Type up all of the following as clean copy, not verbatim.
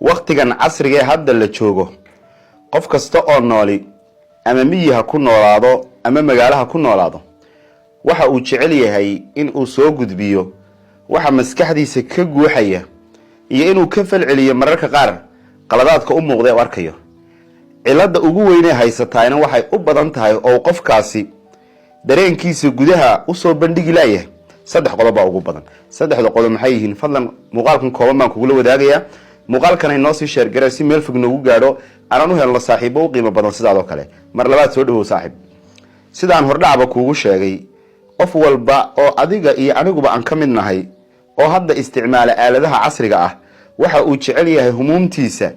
waqtigan casriga ee hadda la joogo qof kasta oo nooli ama miyiha ku noolaado ama magaalaha ku noolaado waxa uu jecel yahay in uu soo gudbiyo waxa maskaxdiisa ka guuxaya iyo inuu ka falceliyo mararka qaar qaladaadka u muuqday oo arkayo cilada ugu weyn ee haysataayna waxay u badan tahay oo qofkaasi dareenkiisa gudaha u soo bandhigi laayay saddex qodob ugu badan saddexda qodob maxay yihiin fadlan muuqaalkan kooban baan kugu wadaagayaa muuqaalkan ay noo sii share garay si meel fog noogu gaadho aan u helno saaxiibo u qiimo badan sidaadoo kale mar labaad soo dhawow saaxiib sidaan hordhacba kuugu sheegay qof walba oo adiga iyo aniguba aan ka mid nahay oo hadda isticmaala aaladaha casriga ah waxa uu jecel yahay humuumtiisa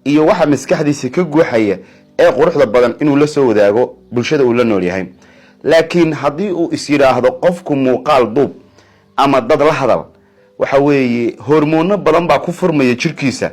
iyo waxa maskaxdiisa ka guuxaya ee quruxda badan inuu la soo wadaago bulshada uu la nool yahay laakiin haddii uu is yiraahdo qofku muuqaal duub ama dad la hadal waxa weeye hormoono badan baa ku furmaya jirkiisa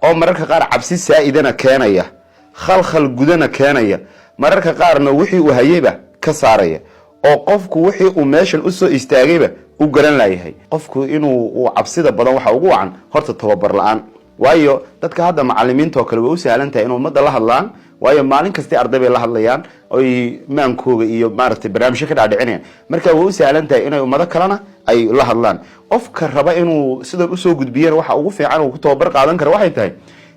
oo mararka qaar cabsi saa'idana keenaya khalkhal gudana keenaya mararka qaarna wixii uu hayayba ka saaraya oo qofku wixii uu meeshan u soo istaagayba u garan laayahay qofku inuu cabsida badan waxa ugu wacan horta tababar la'aan waayo dadka hadda macallimiinta oo kale way u sahlan tahay in ummadda la hadlaan waayo maalin kasta arday bay la hadlayaan oo maankooga iyo maaragtay barnaamijyo ka dhaadhicinayaan marka way u sahlan tahay inay ummado kalena ay la hadlaan qofka raba inuu sidan u soo gudbiyana waxa ugu fiican uu ku tababar qaadan karo waxay tahay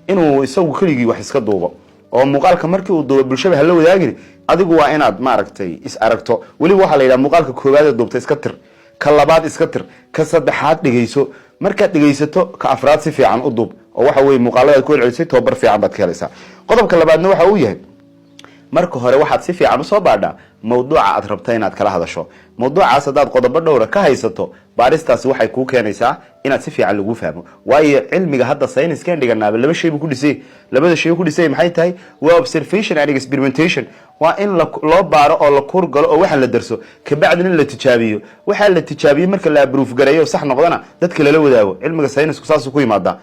inuu isagu keligii wax iska duubo oo muuqaalka markii uu duubo bulshada hala wadaagin adigu waa inaad maaragtay is aragto waliba waxa la yiraahdaa muuqaalka koowaad ee duubta iska tir ka labaad iska tir ka saddexaad dhigayso marka dhigaysato ka afraad si fiican u duub oo waxa weey muuqaalada ku celcelisay tababar fiican baad ka helaysaa qodobka labaadna waxa uu yahay marka hore waxaad si fiican u soo baadhaa mawduuca aad rabtay inaad kala hadasho mawduucaas hadaad qodobo dhowr ka haysato baaristaasi waxay ku keenaysaa inaad si fiican lagu fahmo waayo cilmiga hadda sayniska dhiganaaba laba shay ku dhisay labada shay ku dhisay maxay tahay waa observation and experimentation waa in loo baaro oo la kur galo oo waxa la darso ka bacdina la tijaabiyo waxa la tijaabiyo marka la proof gareeyo sax noqdana dadka la wadaago cilmiga saynisku saas ku yimaada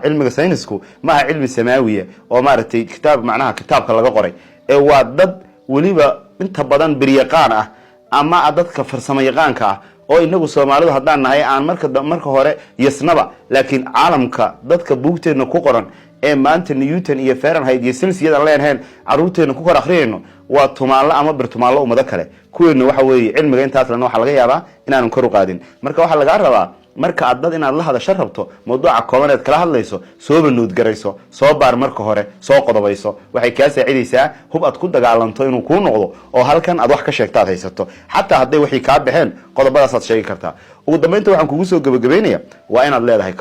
cilmiga saynisku ma aha cilmi samaawiya oo maaragtay kitaab macnaha kitaabka laga qoray ee waa dad waliba inta badan biryaqaan ah ama dadka farsamo yaqaanka ah oo inagu Soomaalidu hadaan nahay aan marka hore yasnaba laakiin caalamka dadka buugteena ku qoran ee maanta Newton iyo Fahrenheit iyo Celsius leenahay caruurteena ku kor akhriyayno waa tumaalo ama birtumaalo umada kale kuweena waxa weeye cilmiga intaas lana waxa laga yaabaa inaan kor u qaadin marka waxa laga rabaa marka aad dad inaad la hadasho rabto mawduuca koobaneed kala hadlayso soo banood garayso soo baar marka hore soo qodobayso waxay ka saacidaysaa hub aad ku dagaalanto inuu ku noqdo oo halkan aad wax ka sheegtaad haysato xataa haday wixii ka baxeen qodobadaas aad sheegi kartaa ugu dambeynta waxaan kugu soo gabagabeynaya waa inaad leedahay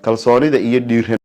kalsoonida iyo dhiiran